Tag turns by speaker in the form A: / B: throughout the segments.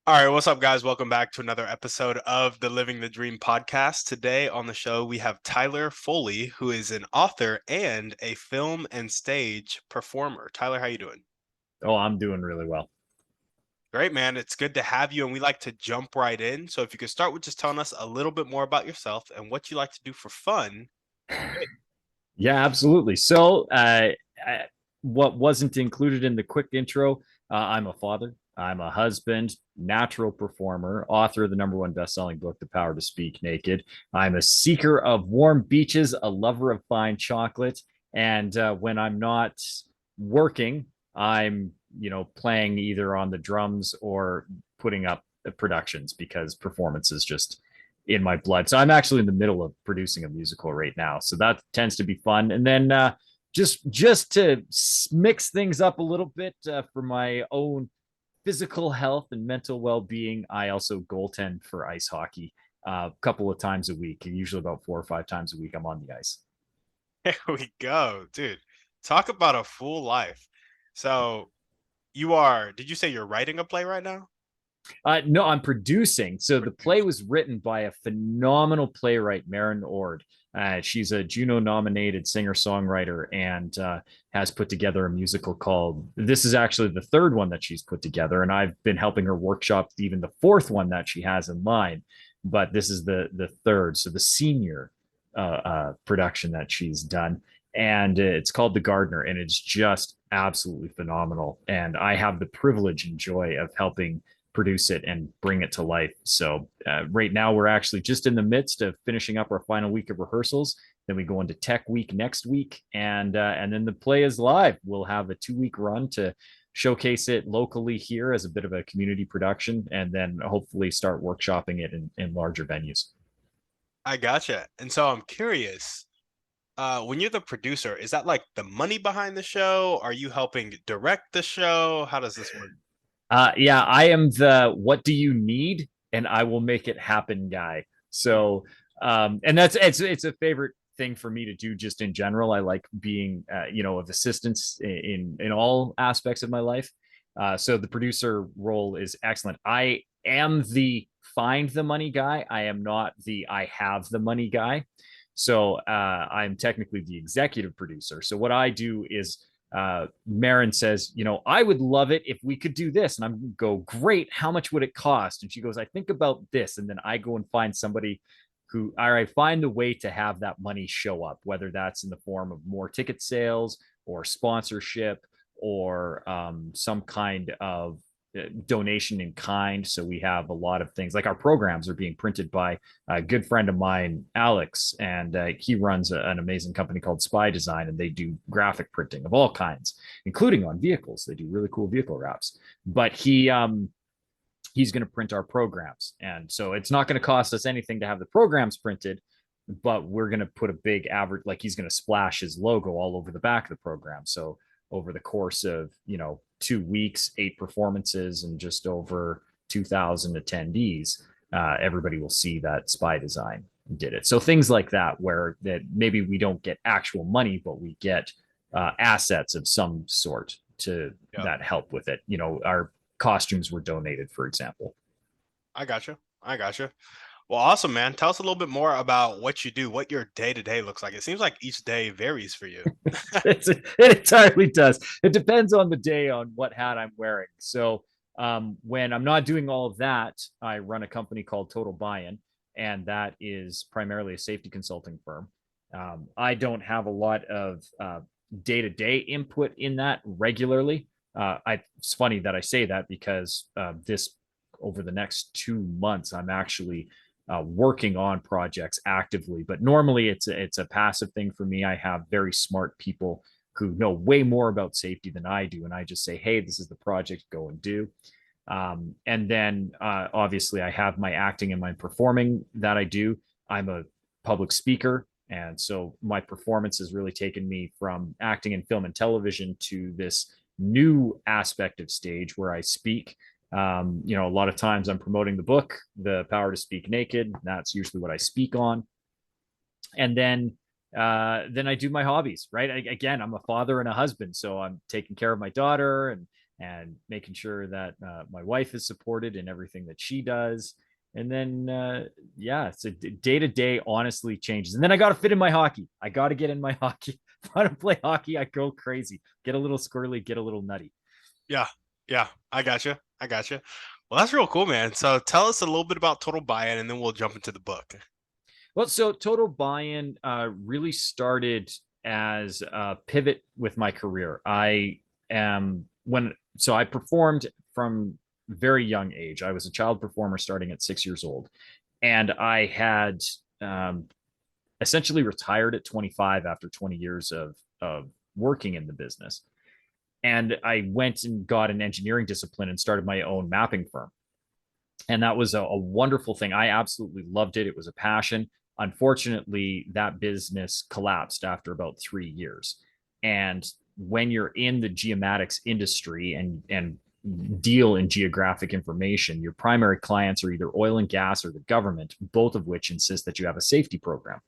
A: All right, what's up, guys? Welcome back to another episode of the Living the Dream podcast. Today on the show, we have Tyler Foley, who is an author and a film and stage performer. Tyler, how you doing?
B: Oh, I'm doing really well.
A: Great, man. It's good to have you, and we like to jump right in. So if you could start with just telling us a little bit more about yourself and what you like to do for fun, that'd be great.
B: Yeah, absolutely. So, what wasn't included in the quick intro, I'm a father, I'm a husband, natural performer, author of the number one best-selling book, The Power to Speak Naked. I'm a seeker of warm beaches, a lover of fine chocolate, and when I'm not working, I'm playing either on the drums or putting up productions because performance is just in my blood. So I'm actually in the middle of producing a musical right now. So that tends to be fun. And then just to mix things up a little bit for my own physical health and mental well-being, I also goaltend for ice hockey a couple of times a week, and usually about 4 or 5 times a week I'm on the ice.
A: Here we go, dude. Talk about a full life. So did you say you're writing a play right now?
B: No, I'm producing. So the play
A: Producing.
B: was written by a phenomenal playwright, Maren Ord. She's a Juno nominated singer songwriter and has put together a musical called, this is actually the third one that she's put together. And I've been helping her workshop even the fourth one that she has in line. But this is the third. So the senior production that she's done. And it's called The Gardener. And it's just absolutely phenomenal. And I have the privilege and joy of helping produce it and bring it to life. So right now we're actually just in the midst of finishing up our final week of rehearsals. Then we go into Tech Week next week, and then the play is live. We'll have a 2 week run to showcase it locally here as a bit of a community production, and then hopefully start workshopping it in larger venues.
A: I gotcha. And so I'm curious, when you're the producer, is that like the money behind the show? Are you helping direct the show? How does this work?
B: Yeah, I am the what do you need, and I will make it happen guy. So, and it's a favorite thing for me to do just in general. I like being, of assistance in all aspects of my life. So the producer role is excellent. I am the find the money guy. I am not the I have the money guy. So I'm technically the executive producer. So what I do is Marin says, I would love it if we could do this. And I'm go, great. How much would it cost? And she goes, I think about this. And then I go and find somebody who, all right, find the way to have that money show up, whether that's in the form of more ticket sales or sponsorship or some kind of donation in kind. So we have a lot of things like our programs are being printed by a good friend of mine, Alex, and he runs an amazing company called Spy Design, and they do graphic printing of all kinds, including on vehicles. They do really cool vehicle wraps. But he's going to print our programs, and so it's not going to cost us anything to have the programs printed. But we're going to put a big average, like he's going to splash his logo all over the back of the program. So over the course of 2 weeks, 8 performances, and just over 2,000 attendees, everybody will see that Spy Design did it. So things like that, where that maybe we don't get actual money, but we get assets of some sort to
A: Yeah,
B: that help with it. Our costumes were donated, for example.
A: I gotcha. I gotcha. Well, awesome, man. Tell us a little bit more about what you do, what your day to day looks like. It seems like each day varies for you.
B: It entirely does. It depends on the day on what hat I'm wearing. So when I'm not doing all of that, I run a company called Total Buy-in, and that is primarily a safety consulting firm. I don't have a lot of day-to-day input in that regularly. It's funny that I say that because this over the next 2 months, I'm actually working on projects actively. But normally it's a passive thing for me. I have very smart people who know way more about safety than I do, and I just say, "Hey, this is the project. Go and do." And then obviously I have my acting and my performing that I do. I'm a public speaker. And so my performance has really taken me from acting in film and television to this new aspect of stage where I speak. A lot of times I'm promoting the book, The Power to Speak Naked. That's usually what I speak on. And then I do my hobbies, right? Again, I'm a father and a husband, so I'm taking care of my daughter and and making sure that my wife is supported in everything that she does. And then, yeah, it's a day to day honestly changes. And then I got to fit in my hockey. I got to get in my hockey. If I don't play hockey, I go crazy, get a little squirrely, get a little nutty.
A: Yeah, yeah, I gotcha. I gotcha. Well, that's real cool, man. So tell us a little bit about Total Buy-in, and then we'll jump into the book.
B: Well, so Total Buy-in really started as a pivot with my career. I performed from very young age. I was a child performer starting at 6 years old, and I had um, essentially retired at 25 after 20 years of working in the business. And I went and got an engineering discipline and started my own mapping firm. And that was a wonderful thing. I absolutely loved it. It was a passion. Unfortunately, that business collapsed after about 3 years. And when you're in the geomatics industry and deal in geographic information, your primary clients are either oil and gas or the government, both of which insist that you have a safety program.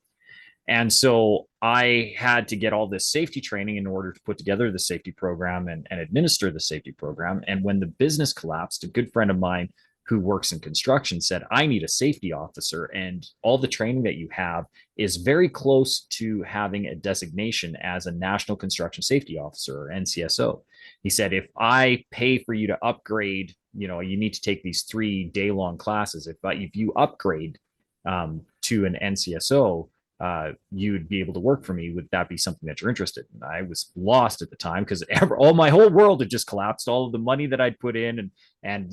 B: And so I had to get all this safety training in order to put together the safety program and administer the safety program. And when the business collapsed, a good friend of mine who works in construction said, I need a safety officer. And all the training that you have is very close to having a designation as a National Construction Safety Officer or NCSO. He said, if I pay for you to upgrade, you need to take these 3 day-long classes. If you upgrade to an NCSO, you'd be able to work for me. Would that be something that you're interested in? I was lost at the time because all my whole world had just collapsed. All of the money that I'd put in, and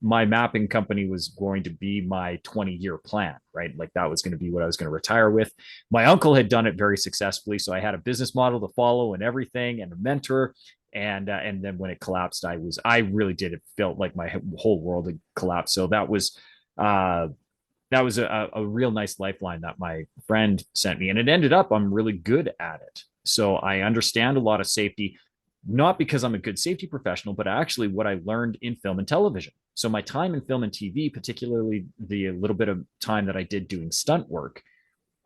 B: my mapping company was going to be my 20-year plan, right? Like that was going to be what I was going to retire with. My uncle had done it very successfully, so I had a business model to follow and everything, and a mentor. And then when it collapsed, I really did. It felt like my whole world had collapsed. So that was a real nice lifeline that my friend sent me. And it ended up, I'm really good at it. So I understand a lot of safety, not because I'm a good safety professional, but actually what I learned in film and television. So my time in film and TV, particularly the little bit of time that I did doing stunt work,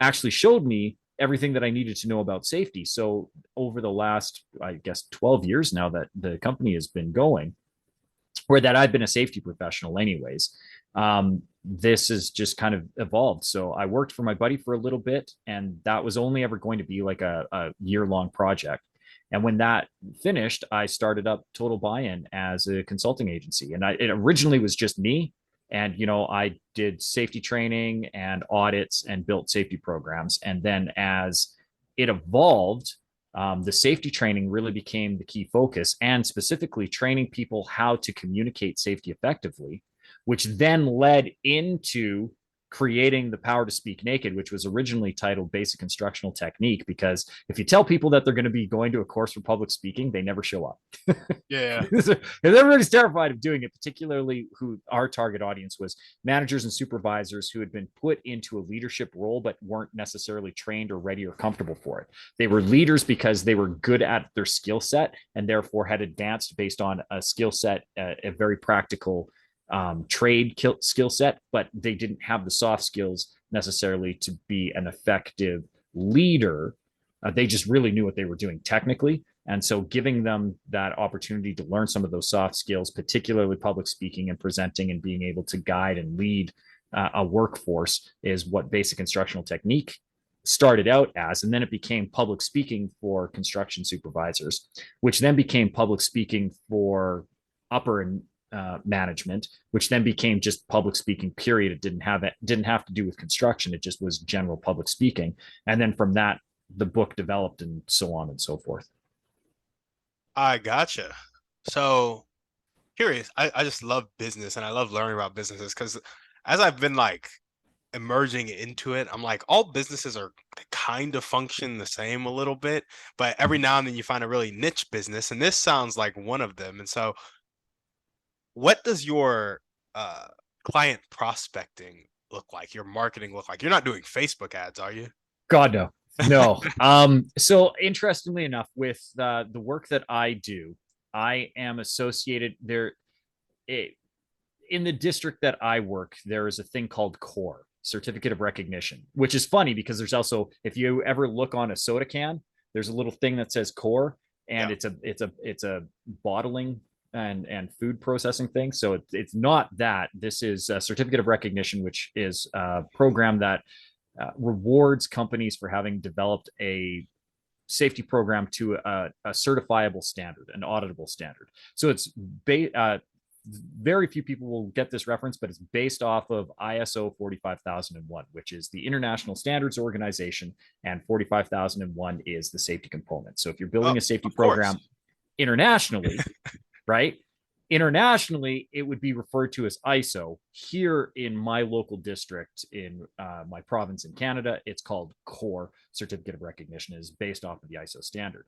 B: actually showed me everything that I needed to know about safety. So over the last, I guess, 12 years now that the company has been going, or that I've been a safety professional anyways, this has just kind of evolved. So I worked for my buddy for a little bit, and that was only ever going to be like a year-long project. And when that finished, I started up Total Buy-in as a consulting agency. And it originally was just me. And, I did safety training and audits and built safety programs. And then as it evolved, the safety training really became the key focus, and specifically training people how to communicate safety effectively, which then led into creating the Power to Speak Naked, which was originally titled Basic Instructional Technique, because if you tell people that they're going to be going to a course for public speaking, they never show up.
A: Yeah.
B: Everybody's terrified of doing it, particularly who our target audience was managers and supervisors who had been put into a leadership role but weren't necessarily trained or ready or comfortable for it. They were leaders because they were good at their skill set and therefore had advanced based on a skill set, a very practical trade skill set, but they didn't have the soft skills necessarily to be an effective leader. They just really knew what they were doing technically. And so giving them that opportunity to learn some of those soft skills, particularly public speaking and presenting and being able to guide and lead a workforce, is what Basic Instructional Technique started out as. And then it became public speaking for construction supervisors, which then became public speaking for upper and management, which then became just public speaking, period. It didn't have to do with construction. It just was general public speaking. And then from that, the book developed and so on and so forth.
A: I gotcha. So curious. I just love business and I love learning about businesses because as I've been like emerging into it, I'm like, all businesses are kind of function the same a little bit, but every now and then you find a really niche business, and this sounds like one of them. And so what does your uh client prospecting look like? Your marketing look like? You're not doing Facebook ads, are you?
B: God, no. No. So interestingly enough, with the work that I do, I am associated there. It, in the district that I work, there is a thing called CORE, Certificate of Recognition, which is funny because there's also, if you ever look on a soda can, there's a little thing that says CORE. and
A: Yeah.
B: it's a bottling and food processing thing. So it's not that. This is a certificate of recognition, which is a program that rewards companies for having developed a safety program to a certifiable standard, an auditable standard. So it's very few people will get this reference, but it's based off of ISO 45001, which is the International Standards Organization, and 45001 is the safety component. So if you're
A: Oh,
B: building a safety
A: of course.
B: program internationally, right? Internationally, it would be referred to as ISO. Here in my local district, in my province in Canada, it's called CORE, Certificate of Recognition, is based off of the ISO standard.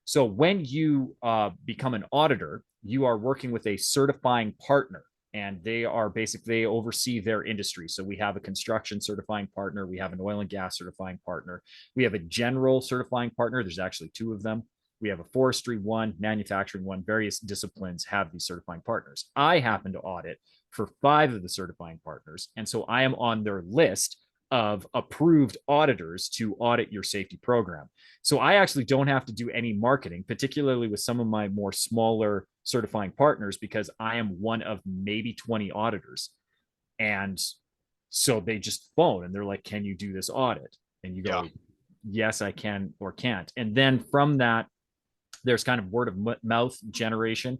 B: So when you become an auditor, you are working with a certifying partner, and they are basically, they oversee their industry. So we have a construction certifying partner, we have an oil and gas certifying partner, we have a general certifying partner. There's actually two of them. We have a forestry one, manufacturing one. Various disciplines have these certifying partners. I happen to audit for 5 of the certifying partners, and so I am on their list of approved auditors to audit your safety program. So I actually don't have to do any marketing, particularly with some of my more smaller certifying partners, because I am one of maybe 20 auditors. And so they just phone and they're like, can you do this audit? And you
A: Yeah.
B: go, yes, I can or can't. And then from that, there's kind of word of mouth generation.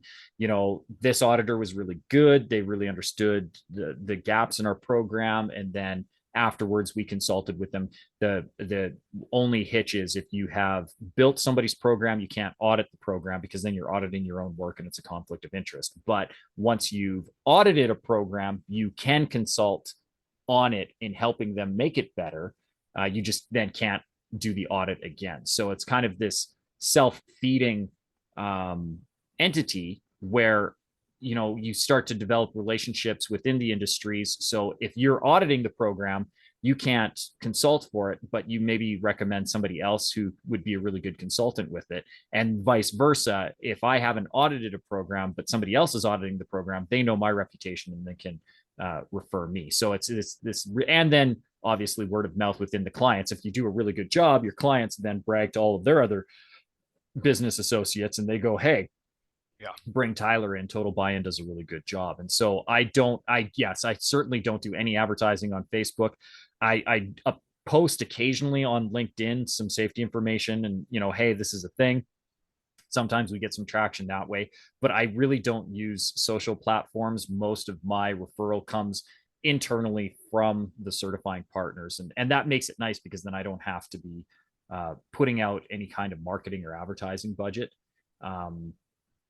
B: This auditor was really good. They really understood the gaps in our program. And then afterwards we consulted with them. The only hitch is if you have built somebody's program, you can't audit the program, because then you're auditing your own work and it's a conflict of interest. But once you've audited a program, you can consult on it in helping them make it better. You just then can't do the audit again. So it's kind of this self-feeding entity where you start to develop relationships within the industries. So if you're auditing the program, you can't consult for it, but you maybe recommend somebody else who would be a really good consultant with it, and vice versa. If I haven't audited a program but somebody else is auditing the program, they know my reputation and they can refer me. So it's this, and then obviously word of mouth within the clients. If you do a really good job, your clients then brag to all of their other business associates and they go, hey,
A: Yeah.
B: bring Tyler in. Total Buy-In does a really good job. And so I certainly don't do any advertising on Facebook. I post occasionally on LinkedIn some safety information and, hey, this is a thing. Sometimes we get some traction that way, but I really don't use social platforms. Most of my referral comes internally from the certifying partners. And that makes it nice, because then I don't have to be putting out any kind of marketing or advertising budget.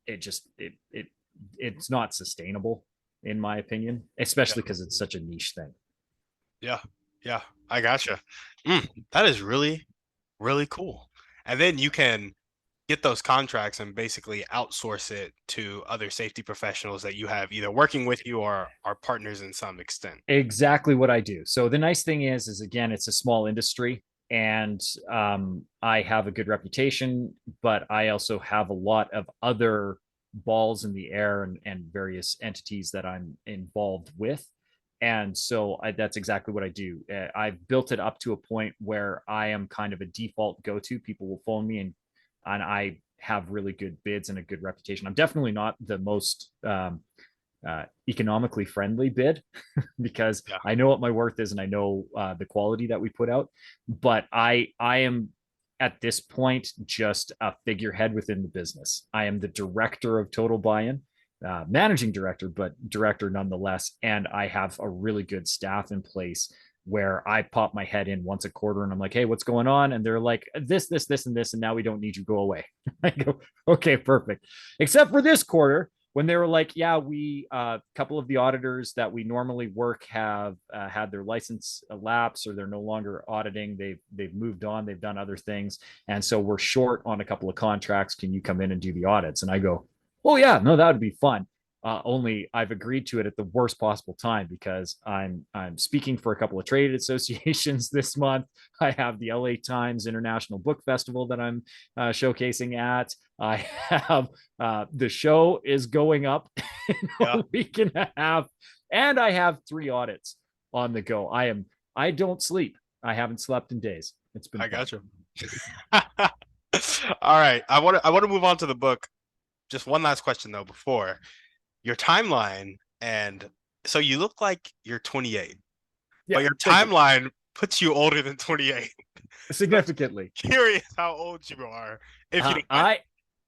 B: It's not sustainable, in my opinion,
A: Yeah.
B: especially because it's such a niche thing.
A: Yeah. Yeah. I gotcha. That is really, really cool. And then you can get those contracts and basically outsource it to other safety professionals that you have either working with you or are partners in some extent.
B: Exactly what I do. So the nice thing is again, it's a small industry, and I have a good reputation, but I also have a lot of other balls in the air and various entities that I'm involved with. And so that's exactly what I do. I've built it up to a point where I am kind of a default go-to. People will phone me, and I have really good bids and a good reputation. I'm definitely not the most economically friendly bid because
A: Yeah.
B: I know what my worth is and I know the quality that we put out. But I am at this point just a figurehead within the business. I am the director of Total Buy-In, managing director, but director nonetheless. And I have a really good staff in place where I pop my head in once a quarter and I'm like, hey, what's going on? And they're like, this, and this, and now we don't need you, go away. I go, okay, perfect. Except for this quarter, when they were like, yeah, we a couple of the auditors that we normally work have had their license lapse, or they're no longer auditing. They've moved on. They've done other things, and so we're short on a couple of contracts. Can you come in and do the audits? And I go, oh yeah, no, that would be fun. Only I've agreed to it at the worst possible time, because I'm speaking for a couple of trade associations this month. I have the LA Times International Book Festival that I'm showcasing at. I have the show is going up in
A: Yeah.
B: a week and a half, and I have 3 audits on the go. I don't sleep. I haven't slept in days. It's been
A: I
B: fun.
A: gotcha. All right. I want to move on to the book. Just one last question though before your timeline. And so you look like you're 28, but
B: Yeah,
A: your
B: thank you.
A: timeline puts you older than 28. So I'm
B: Significantly.
A: curious how old you are, if you
B: Uh,
A: don't mind.
B: I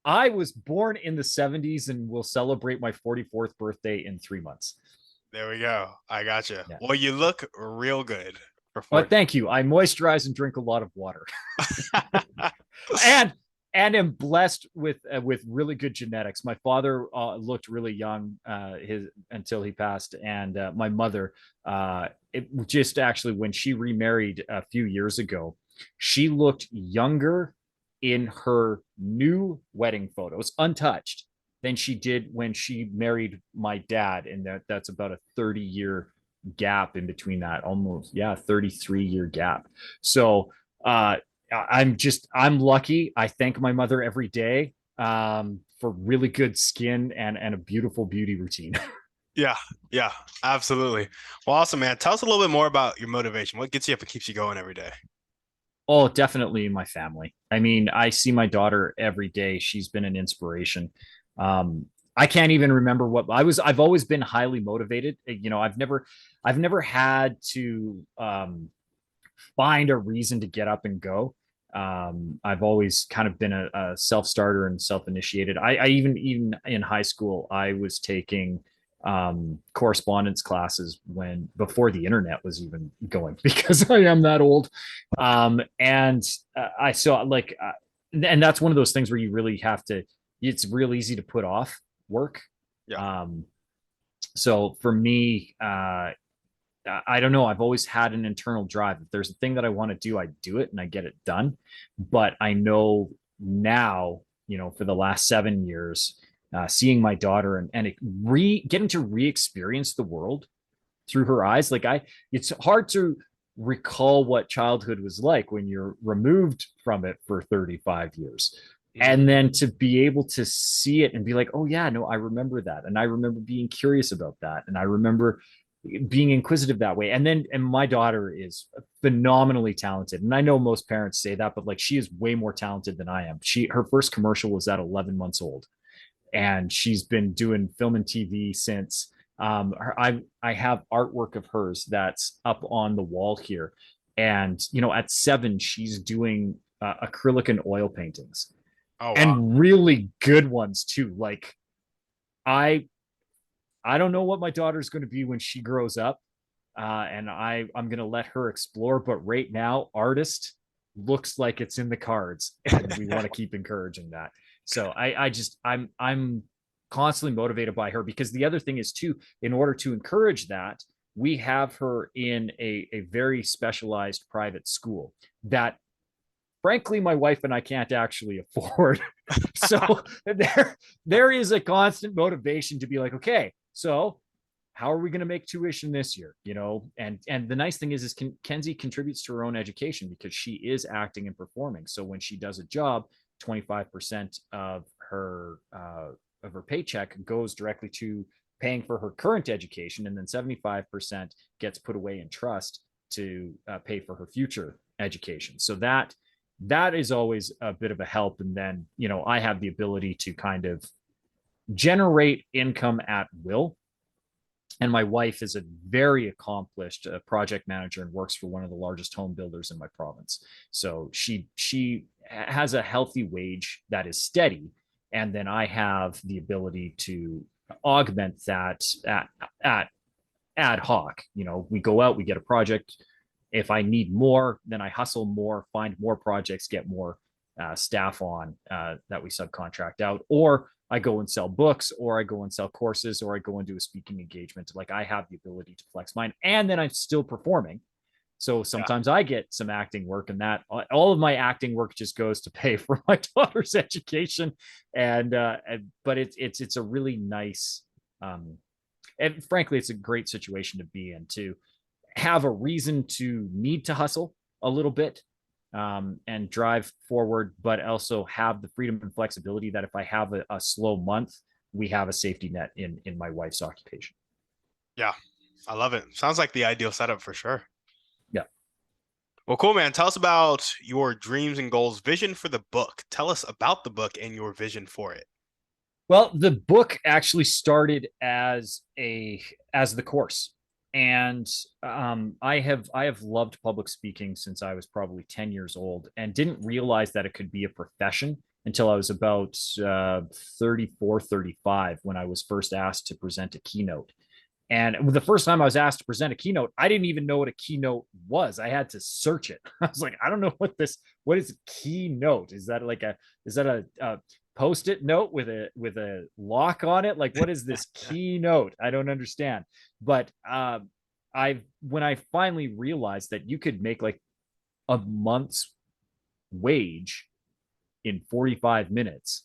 B: I was born in the 70s and will celebrate my 44th birthday in 3 months.
A: There we go. I gotcha.
B: Yeah.
A: Well, you look real good for
B: But
A: 40.
B: thank you. I moisturize and drink a lot of water. and and am blessed with really good genetics. My father looked really young his until he passed, and my mother, it just actually when she remarried a few years ago, she looked younger in her new wedding photos, untouched, than she did when she married my dad, and that's about a 30-year gap in between that, almost, yeah, 33-year gap. So I'm lucky. I thank my mother every day for really good skin and a beautiful beauty routine.
A: Yeah, yeah, absolutely. Well, awesome, man. Tell us a little bit more about your motivation. What gets you up and keeps you going every day?
B: Oh, definitely in my family. I mean, I see my daughter every day. She's been an inspiration. Um, I can't even remember what I was. I've always been highly motivated. I've never had to find a reason to get up and go. I've always kind of been a self starter and self initiated. I even in high school, I was taking correspondence classes when before the internet was even going because I am that old. And I saw like, and that's one of those things where you really have to. It's real easy to put off work.
A: Yeah,
B: Um, so for me, I don't know. I've always had an internal drive. If there's a thing that I want to do, I do it and I get it done. But I know now, for the last 7 years, seeing my daughter and getting to re-experience the world through her eyes, it's hard to recall what childhood was like when you're removed from it for 35 years.
A: mhm,
B: And then to be able to see it and be like, oh, yeah, no, I remember that. And I remember being curious about that. And I remember being inquisitive that way. And my daughter is phenomenally talented. And I know most parents say that, but like she is way more talented than I am. Her first commercial was at 11 months old, and she's been doing film and TV since. I have artwork of hers that's up on the wall here, and at 7 she's doing acrylic and oil paintings,
A: oh wow.
B: and really good ones too. Like I I don't know what my daughter's going to be when she grows up, and I'm going to let her explore. But right now, artist looks like it's in the cards, and we want to keep encouraging that. So I'm constantly motivated by her, because the other thing is too, in order to encourage that, we have her in a very specialized private school that frankly my wife and I can't actually afford. So there is a constant motivation to be like, okay, so how are we going to make tuition this year? And the nice thing is Kenzie contributes to her own education because she is acting and performing. So when she does a job, 25% of her paycheck goes directly to paying for her current education, and then 75% gets put away in trust to pay for her future education. So that is always a bit of a help. And then I have the ability to kind of generate income at will. And my wife is a very accomplished project manager and works for one of the largest home builders in my province. So she has a healthy wage that is steady, and then I have the ability to augment that at ad hoc. We go out, we get a project. If I need more, then I hustle more, find more projects, get more staff on that we subcontract out, or I go and sell books, or I go and sell courses, or I go and do a speaking engagement. Like I have the ability to flex mine, and then I'm still performing. So
A: Yeah,
B: sometimes I get some acting work, and that all of my acting work just goes to pay for my daughter's education. But it's a really nice, and frankly, it's a great situation to be in, to have a reason to need to hustle a little bit, and drive forward, but also have the freedom and flexibility that if I have a slow month, we have a safety net in my wife's occupation.
A: yeah. I love it. Sounds like the ideal setup for sure.
B: Yeah.
A: Well, cool, man. Tell us about your dreams and goals, vision for the book. Tell us about the book and your vision for it.
B: Well, the book actually started as the course, and I have loved public speaking since I was probably 10 years old, and didn't realize that it could be a profession until I was about 34, 35 when I was first asked to present a keynote. And the first time I was asked to present a keynote, I didn't even know what a keynote was. I had to search it. I was like, I don't know what is a keynote? Is that a post-it note with a lock on it? Like, what is this keynote? I don't understand. But when I finally realized that you could make like a month's wage in 45 minutes,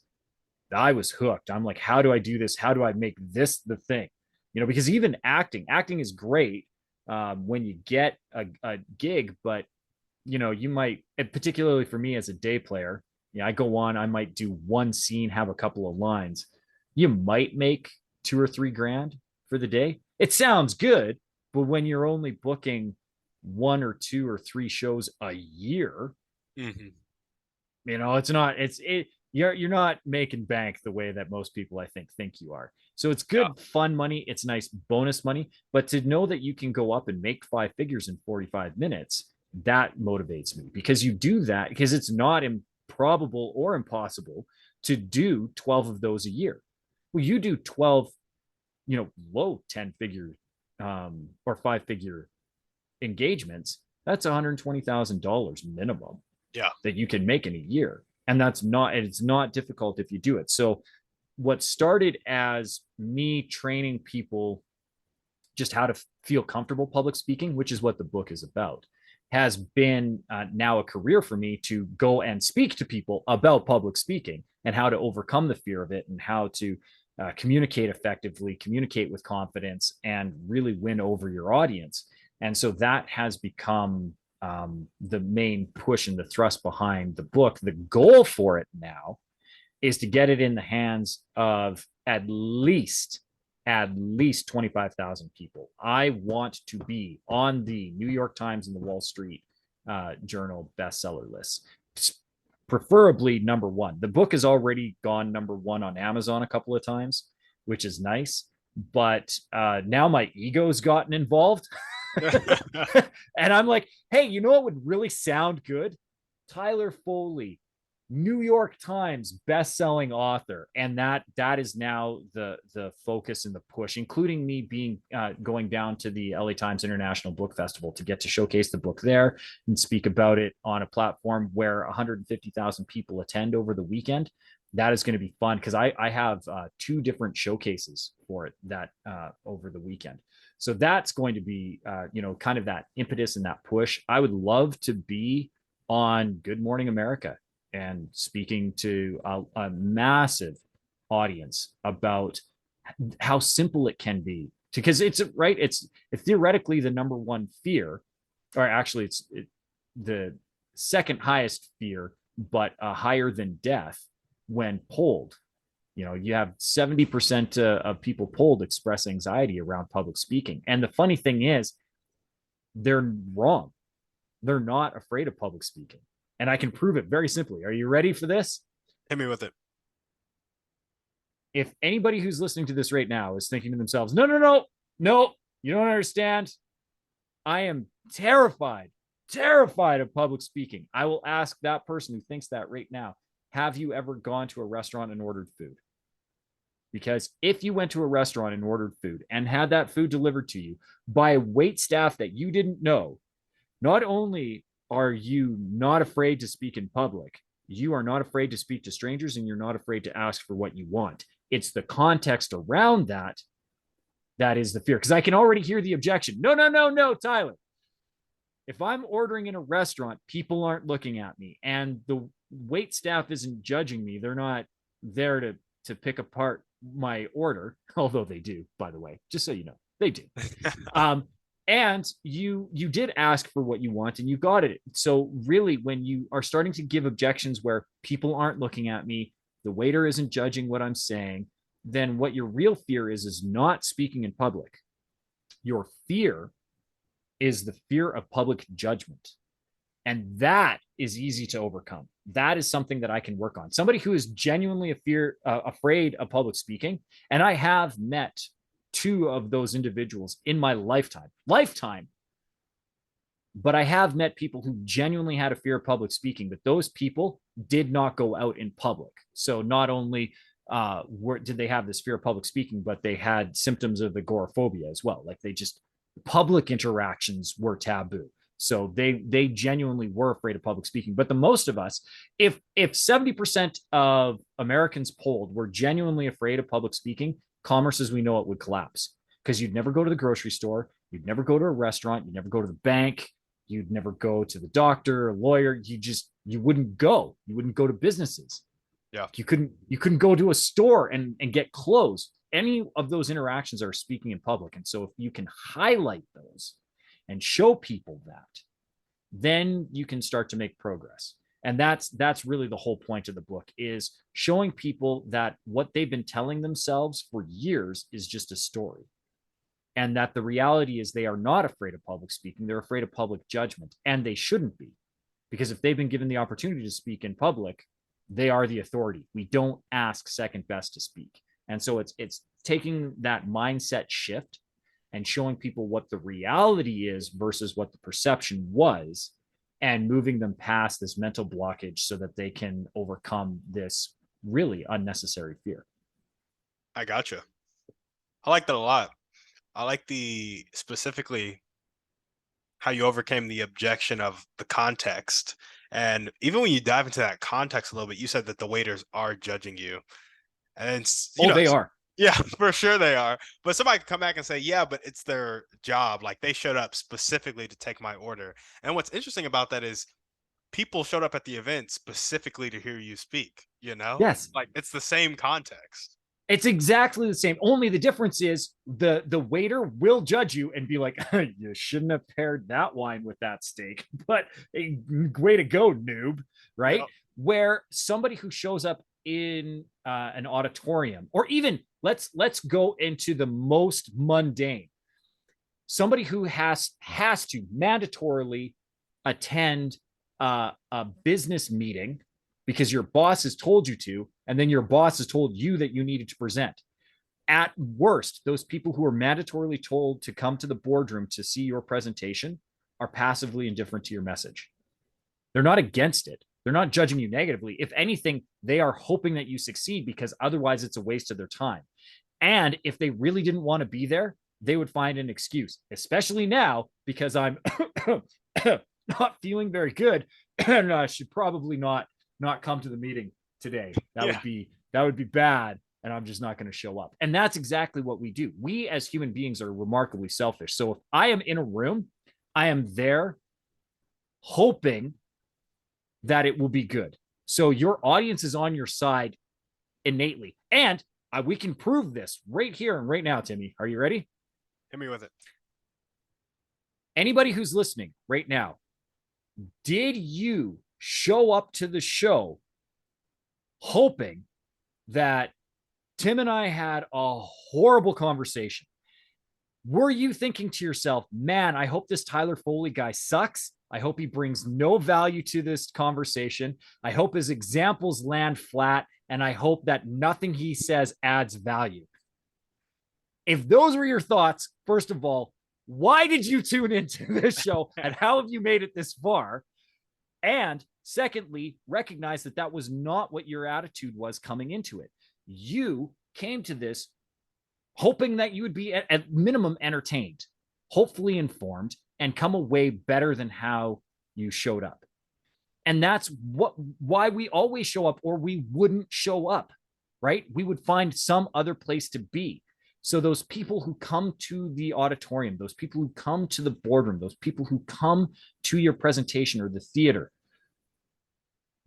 B: I was hooked. I'm like, how do I do this? How do I make this the thing? Because even acting is great when you get a gig, but you might, and particularly for me as a day player, I go on, I might do one scene, have a couple of lines. You might make 2 or 3 grand for the day. It sounds good, but when you're only booking 1 or 2 or 3 shows a year,
A: Hmm.
B: it's not, you're not making bank the way that most people I think you are. So it's
A: Yeah.
B: good fun money, it's nice bonus money, but to know that you can go up and make 5 figures in 45 minutes, that motivates me, because you do that because it's not improbable or impossible to do 12 of those a year. Well, you do 12, low 10 figure or 5 figure engagements, that's $120,000 minimum
A: Yeah.
B: that you can make in a year. And it's not difficult if you do it. So what started as me training people just how to feel comfortable public speaking, which is what the book is about, has been now a career for me to go and speak to people about public speaking and how to overcome the fear of it, and how to communicate effectively, communicate with confidence, and really win over your audience. And so that has become the main push and the thrust behind the book. The goal for it now is to get it in the hands of at least 25,000 people. I want to be on the New York Times and the Wall Street Journal bestseller lists, preferably number one. The book has already gone number one on Amazon a couple of times, which is nice. But now my ego's gotten involved. And I'm like, hey, you know what would really sound good? Tyler Foley, New York Times best-selling author, and that is now the focus and the push, including me being going down to the LA Times International Book Festival to get to showcase the book there and speak about it on a platform where 150,000 people attend over the weekend. That is going to be fun because I have 2 different showcases for it that over the weekend. So that's going to be kind of that impetus and that push. I would love to be on Good Morning America and speaking to a massive audience about how simple it can be, because it's theoretically the number one fear, or actually the second highest fear, but higher than death when polled. You have 70% of people polled express anxiety around public speaking. And the funny thing is, they're wrong. They're not afraid of public speaking. And I can prove it very simply. Are you ready for this?
A: Hit me with it.
B: If anybody who's listening to this right now is thinking to themselves, no, no, no, no, you don't understand. I am terrified of public speaking. I will ask that person who thinks that right now, have you ever gone to a restaurant and ordered food? Because if you went to a restaurant and ordered food and had that food delivered to you by a wait staff that you didn't know, not only are you not afraid to speak in public, you are not afraid to speak to strangers, and you're not afraid to ask for what you want. It's the context around that is the fear. Because I can already hear the objection. No, no, no, no, Tyler. If I'm ordering in a restaurant, people aren't looking at me, and the wait staff isn't judging me. They're not there to pick apart my order, although they do, by the way, just so you know, they do. And you did ask for what you want and you got it. So really, when you are starting to give objections where people aren't looking at me, the waiter isn't judging what I'm saying, then what your real fear is not speaking in public. Your fear is the fear of public judgment. And that is easy to overcome. That is something that I can work on. Somebody who is genuinely afraid of public speaking, and I have met two of those individuals in my lifetime, but I have met people who genuinely had a fear of public speaking, but those people did not go out in public. So not only did they have this fear of public speaking, but they had symptoms of agoraphobia as well. Like public interactions were taboo. So they genuinely were afraid of public speaking. But the most of us, if 70% of Americans polled were genuinely afraid of public speaking, commerce as we know it would collapse, because you'd never go to the grocery store, you'd never go to a restaurant, you'd never go to the bank, you'd never go to the doctor, a lawyer. You wouldn't go. You wouldn't go to businesses.
A: Yeah.
B: You couldn't go to a store and get clothes. Any of those interactions are speaking in public. And so if you can highlight those and show people that, then you can start to make progress. And that's really the whole point of the book, is showing people that what they've been telling themselves for years is just a story. And that the reality is they are not afraid of public speaking. They're afraid of public judgment, and they shouldn't be, because if they've been given the opportunity to speak in public, they are the authority. We don't ask second best to speak. And so it's taking that mindset shift and showing people what the reality is versus what the perception was, and moving them past this mental blockage so that they can overcome this really unnecessary fear.
A: I gotcha. I like that a lot. I like specifically how you overcame the objection of the context. And even when you dive into that context a little bit, you said that the waiters are judging you. And
B: they are.
A: Yeah, for sure they are. But somebody could come back and say, yeah, but it's their job. Like, they showed up specifically to take my order. And what's interesting about that is people showed up at the event specifically to hear you speak,
B: Yes.
A: Like, it's the same context.
B: It's exactly the same. Only the difference is the waiter will judge you and be like, you shouldn't have paired that wine with that steak. But way to go, noob. Right? Yep. Where somebody who shows up in an auditorium, or even let's go into the most mundane. Somebody who has to mandatorily attend a business meeting because your boss has told you to, and then your boss has told you that you needed to present. At worst, those people who are mandatorily told to come to the boardroom to see your presentation are passively indifferent to your message. They're not against it. They're not judging you negatively. If anything, they are hoping that you succeed, because otherwise it's a waste of their time. And if they really didn't want to be there, they would find an excuse, especially now, because I'm not feeling very good and I should probably not come to the meeting today. That would be bad, and I'm just not going to show up. And that's exactly what we do. We as human beings are remarkably selfish. So if I am in a room, I am there hoping that it will be good. So your audience is on your side innately. And we can prove this right here and right now, Timmy. Are you ready?
A: Hit me with it.
B: Anybody who's listening right now, did you show up to the show hoping that Tim and I had a horrible conversation? Were you thinking to yourself, man, I hope this Tyler Foley guy sucks. I hope he brings no value to this conversation. I hope his examples land flat, and I hope that nothing he says adds value. If those were your thoughts, first of all, why did you tune into this show, and how have you made it this far? And secondly, recognize that that was not what your attitude was coming into it. You came to this hoping that you would be at minimum entertained, hopefully informed, and come away better than how you showed up. And that's why we always show up, or we wouldn't show up, right? We would find some other place to be. So those people who come to the auditorium, those people who come to the boardroom, those people who come to your presentation or the theater,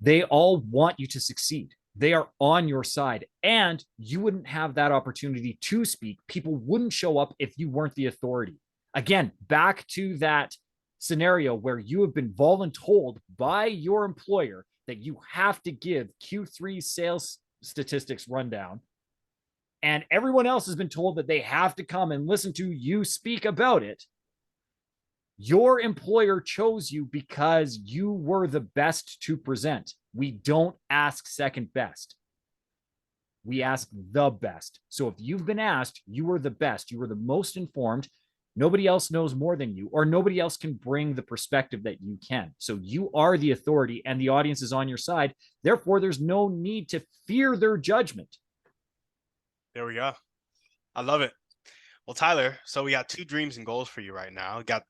B: they all want you to succeed. They are on your side, and you wouldn't have that opportunity to speak. People wouldn't show up if you weren't the authority. Again, back to that scenario where you have been voluntold by your employer that you have to give Q3 sales statistics rundown, and everyone else has been told that they have to come and listen to you speak about it. Your employer chose you because you were the best to present. We don't ask second best. We ask the best. So if you've been asked, you were the best, you were the most informed, nobody else knows more than you, or nobody else can bring the perspective that you can. So you are the authority and the audience is on your side. Therefore, there's no need to fear their judgment.
A: There we go. I love it. Well, Tyler, so we got two dreams and goals for you right now. We got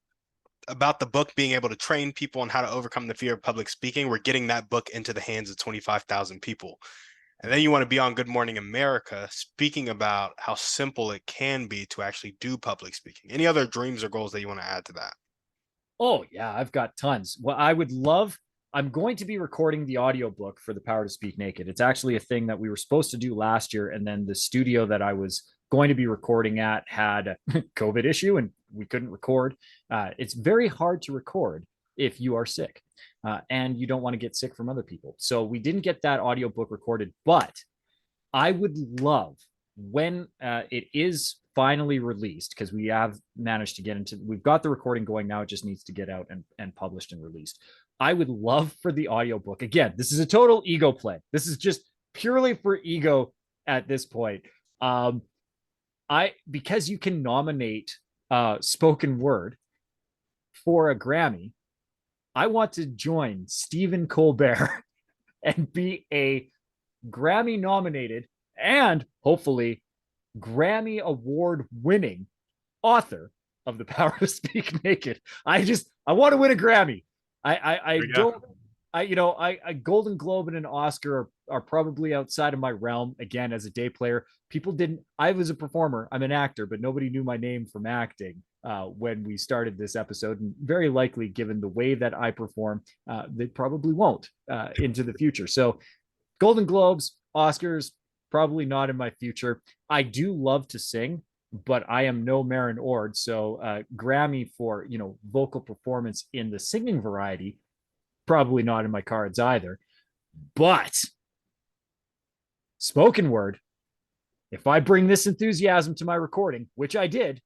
A: about the book being able to train people on how to overcome the fear of public speaking. We're getting that book into the hands of 25,000 people. And then you want to be on Good Morning America speaking about how simple it can be to actually do public speaking. Any other dreams or goals that you want to add to that?
B: Oh, yeah, I've got tons. Well, I'm going to be recording the audiobook for The Power to Speak Naked. It's actually a thing that we were supposed to do last year. And then the studio that I was going to be recording at had a COVID issue and we couldn't record. It's very hard to record if you are sick and you don't want to get sick from other people. So we didn't get that audiobook recorded, but I would love when it is finally released, because we have managed to we've got the recording going now. It just needs to get out and published and released. I would love for the audiobook. Again, this is a total ego play. This is just purely for ego at this point. Because you can nominate spoken word for a Grammy, I want to join Stephen Colbert and be a Grammy nominated and hopefully Grammy award winning author of The Power to Speak Naked. I want to win a Grammy. I don't, I Golden Globe and an Oscar are probably outside of my realm. Again, as a day player, I was a performer, I'm an actor, but nobody knew my name from acting when we started this episode. And very likely, given the way that I perform, they probably won't into the future. So Golden Globes, Oscars, probably not in my future. I do love to sing, but I am no Maren Ord. So Grammy for, vocal performance in the singing variety, probably not in my cards either. But spoken word, if I bring this enthusiasm to my recording, which I did,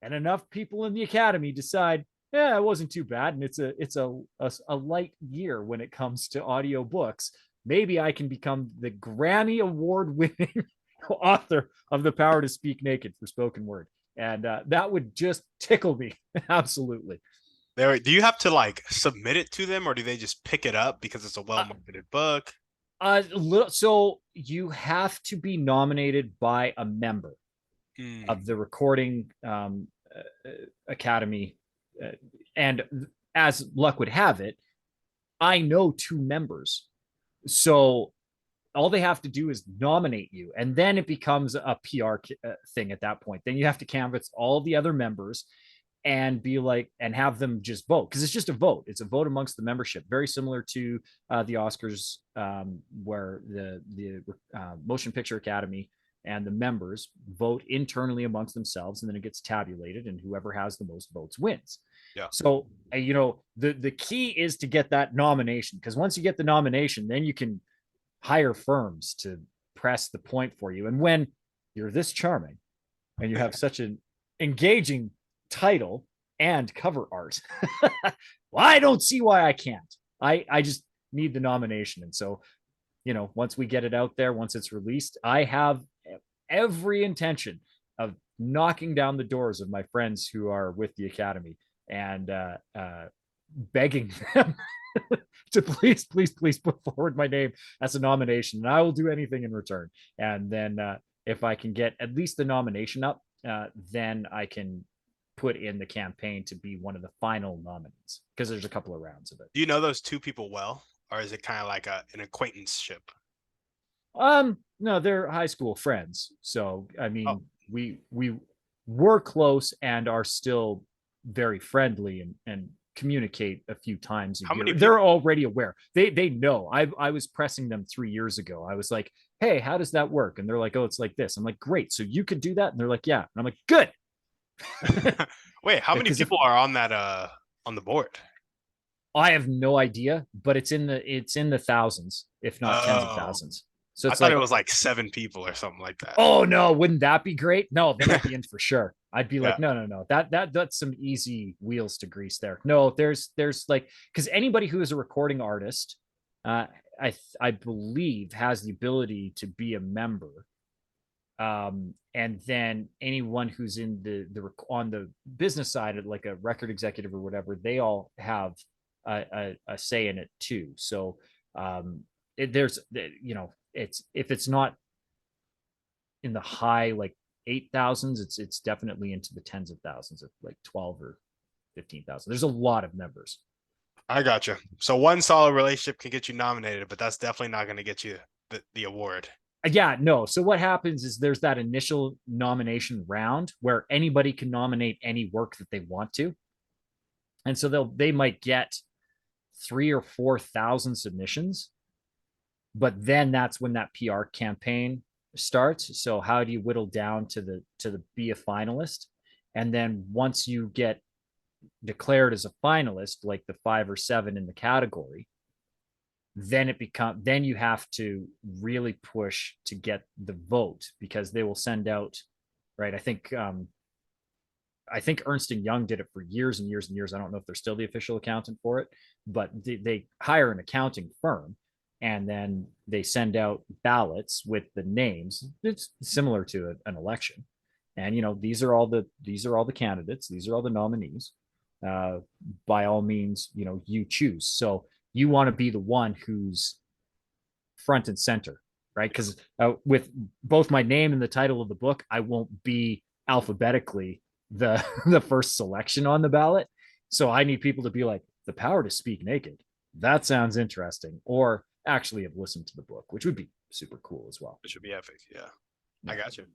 B: and enough people in the Academy decide, yeah, it wasn't too bad, and it's a light year when it comes to audiobooks, maybe I can become the Grammy award winning author of The Power to Speak Naked for spoken word. And that would just tickle me. Absolutely.
A: Do you have to submit it to them, or do they just pick it up because it's a well-marketed book?
B: So you have to be nominated by a member of the Recording Academy. And as luck would have it, I know two members. So all they have to do is nominate you, and then it becomes a PR thing at that point. Then you have to canvass all the other members and be and have them just vote, because it's just a vote. It's a vote amongst the membership, very similar to the Oscars, where the Motion Picture Academy and the members vote internally amongst themselves, and then it gets tabulated, and whoever has the most votes wins.
A: Yeah.
B: So the key is to get that nomination, because once you get the nomination, then you can hire firms to press the point for you. And when you're this charming and you have such an engaging title and cover art, well, I don't see why I can't. I just need the nomination. And so, once we get it out there, once it's released, I have every intention of knocking down the doors of my friends who are with the Academy and begging them to please put forward my name as a nomination, and I will do anything in return. And then if I can get at least the nomination up, then I can put in the campaign to be one of the final nominees, because there's a couple of rounds of it.
A: Do you know those two people well, or is it kind of like an acquaintanceship?
B: No, they're high school friends. So I mean, we were close and are still very friendly and communicate a few times a year. They're already aware. They know. I was pressing them 3 years ago. I was like, hey, how does that work? And they're like, oh, it's like this. I'm like, great. So you could do that? And they're like, yeah. And I'm like, good.
A: Wait, how many people are on that on the board?
B: I have no idea, but it's in the thousands, if not tens of thousands. So
A: I
B: it's
A: thought it
B: like,
A: was like 7 people or something like that.
B: oh no, wouldn't that be great? No, then I'd be in for sure. I'd be
A: Yeah.
B: like, no, no, no, that's some easy wheels to grease there. No, there's like, because anybody who is a recording artist, uh, I believe has the ability to be a member. And then anyone who's in the on the business side, like a record executive or whatever, they all have a say in it too. So there's, it's, if it's not in the high like 8,000s, it's definitely into the tens of thousands, of like 12 or 15,000. There's a lot of members.
A: I got you. So one solid relationship can get you nominated, but that's definitely not going to get you the award.
B: Yeah, no. So what happens is there's that initial nomination round where anybody can nominate any work that they want to, and so they might get 3 or 4 thousand submissions, but then that's when that PR campaign starts. So how do you whittle down to the be a finalist, and then once you get declared as a finalist, like the 5 or 7 in the category, then you have to really push to get the vote, because they will send out, right? I think Ernst and Young did it for years and years and years. I don't know if they're still the official accountant for it, but they hire an accounting firm, and then they send out ballots with the names. It's similar to an election, and these are all the candidates. These are all the nominees. Uh, by all means, you choose. So you want to be the one who's front and center, right? Because with both my name and the title of the book, I won't be alphabetically the the first selection on the ballot. So I need people to be like, the power to speak naked. That sounds interesting. Or actually have listened to the book, which would be super cool as well.
A: It should be epic. Yeah. I
B: Yeah.
A: got you.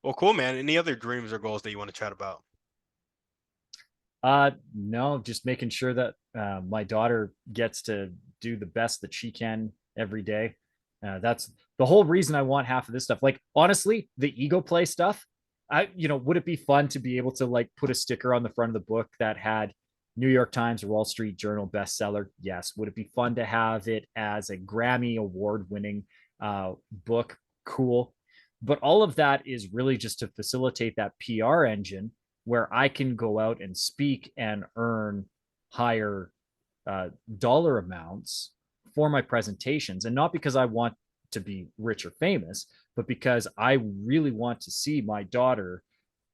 A: Well, cool, man. Any other dreams or goals that you want to chat about?
B: No, just making sure that my daughter gets to do the best that she can every day. That's the whole reason I want half of this stuff. Like, honestly, the ego play stuff, would it be fun to be able to like put a sticker on the front of the book that had New York Times or Wall Street Journal bestseller? Yes. Would it be fun to have it as a Grammy award winning book? Cool. But all of that is really just to facilitate that PR engine where I can go out and speak and earn higher uh, dollar amounts for my presentations. And not because I want to be rich or famous, but because I really want to see my daughter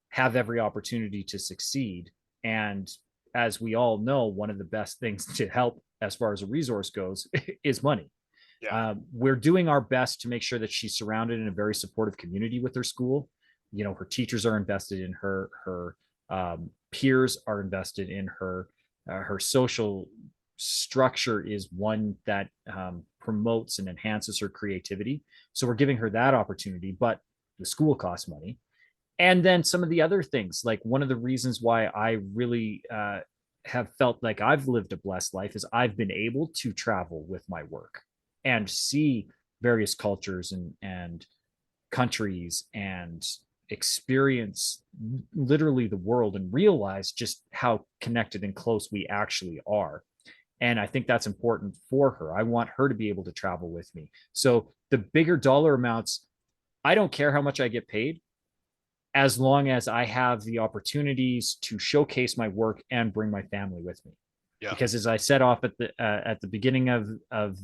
B: have every opportunity to succeed. And as we all know, one of the best things to help as far as a resource goes is money.
A: Yeah.
B: We're doing our best to make sure that she's surrounded in a very supportive community with her school. Her teachers are invested in her. Her peers are invested in her. Her social structure is one that promotes and enhances her creativity. So we're giving her that opportunity, but the school costs money. And then some of the other things, like one of the reasons why I really have felt like I've lived a blessed life is I've been able to travel with my work and see various cultures and countries and experience literally the world and realize just how connected and close we actually are. And I think that's important for her. I want her to be able to travel with me. So the bigger dollar amounts, I don't care how much I get paid as long as I have the opportunities to showcase my work and bring my family with me.
A: Yeah.
B: Because as I said off at the beginning of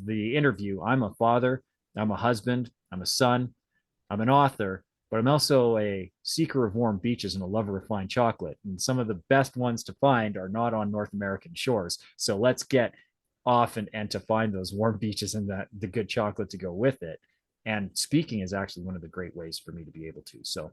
B: the interview, I'm a father, I'm a husband, I'm a son, I'm an author, but I'm also a seeker of warm beaches and a lover of fine chocolate. And some of the best ones to find are not on North American shores. So let's get off and to find those warm beaches and the good chocolate to go with it. And speaking is actually one of the great ways for me to be able to. So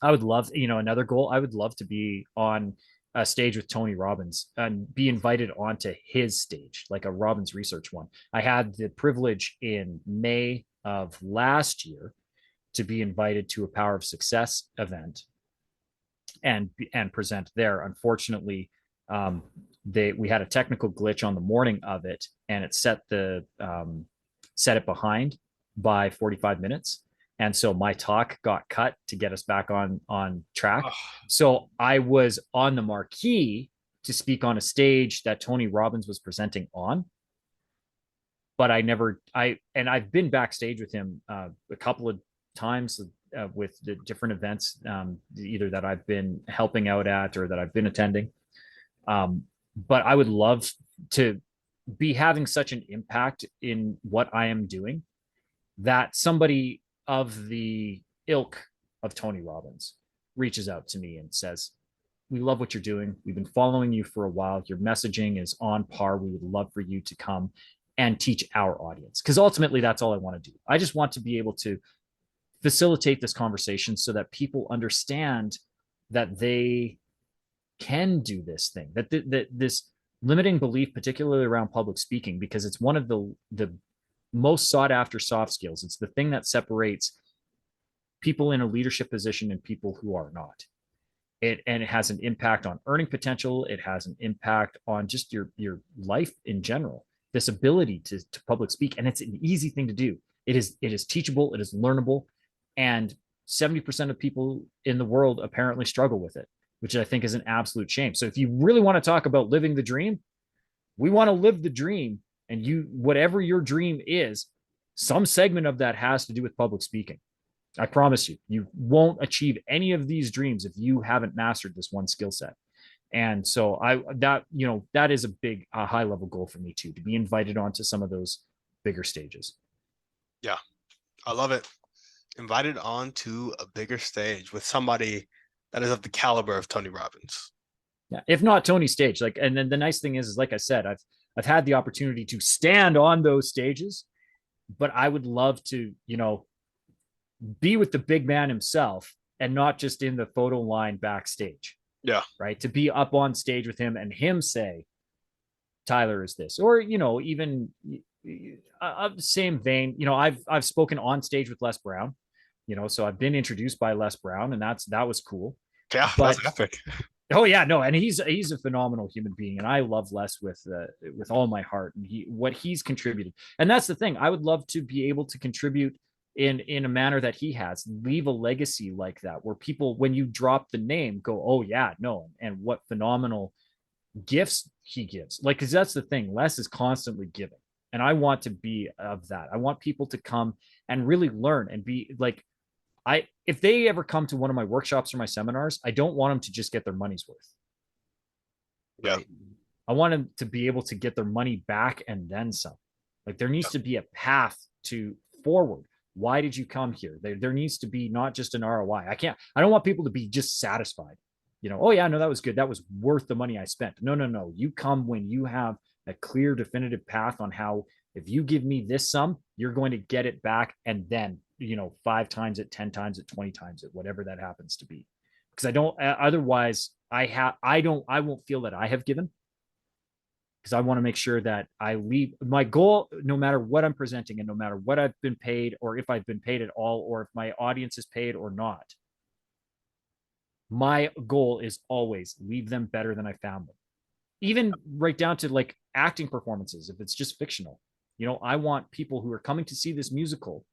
B: I would love, another goal. I would love to be on a stage with Tony Robbins and be invited onto his stage, like a Robbins research one. I had the privilege in May of last year to be invited to a Power of Success event and present there. Unfortunately, we had a technical glitch on the morning of it, and it set it behind by 45 minutes. And so my talk got cut to get us back on track.
A: Oh,
B: So I was on the marquee to speak on a stage that Tony Robbins was presenting on. but I've been backstage with him a couple of times with the different events, either that I've been helping out at or that I've been attending. But I would love to be having such an impact in what I am doing that somebody of the ilk of Tony Robbins reaches out to me and says, we love what you're doing. We've been following you for a while. Your messaging is on par. We would love for you to come and teach our audience. Because ultimately, that's all I want to do. I just want to be able to facilitate this conversation so that people understand that they can do this thing, that this limiting belief, particularly around public speaking, because it's one of the most sought after soft skills. It's the thing that separates people in a leadership position and people who are not. And it has an impact on earning potential. It has an impact on just your life in general. This ability to public speak, and it's an easy thing to do. It is teachable. It is learnable, and 70% of people in the world apparently struggle with it, which I think is an absolute shame. So if you really want to talk about living the dream, we want to live the dream, and whatever your dream is, some segment of that has to do with public speaking. I promise you, you won't achieve any of these dreams if you haven't mastered this one skill set. And so that is a high level goal for me too, to be invited onto some of those bigger stages.
A: Yeah, I love it. Invited onto a bigger stage with somebody that is of the caliber of Tony Robbins.
B: Yeah, if not Tony stage, like, and then the nice thing is like I said, I've had the opportunity to stand on those stages, but I would love to, be with the big man himself and not just in the photo line backstage.
A: Yeah.
B: Right. To be up on stage with him and him say, Tyler is this, or, even same vein, I've spoken on stage with Les Brown, so I've been introduced by Les Brown, and that was cool.
A: Yeah.
B: But
A: that's epic.
B: Oh yeah, no, and he's a phenomenal human being, and I love Les with all my heart, and what he's contributed. And that's the thing. I would love to be able to contribute in a manner that he has, leave a legacy like that, where people, when you drop the name, go, oh yeah, no, and what phenomenal gifts he gives. Like, because that's the thing, Les is constantly giving, and I want to be of that. I want people to come and really learn and be like, if they ever come to one of my workshops or my seminars, I don't want them to just get their money's worth.
A: Yeah.
B: I want them to be able to get their money back and then some. Like, there needs to be a path to forward. Why did you come here? There needs to be not just an ROI. I don't want people to be just satisfied. Oh yeah, no, that was good. That was worth the money I spent. No. You come when you have a clear, definitive path on how, if you give me this sum, you're going to get it back. And then, 5 times it, 10 times it, 20 times it, whatever that happens to be. Because otherwise I won't feel that I have given. Because I want to make sure that I leave my goal, no matter what I'm presenting and no matter what I've been paid, or if I've been paid at all, or if my audience is paid or not. My goal is always leave them better than I found them. Even right down to like acting performances, if it's just fictional. I want people who are coming to see this musical,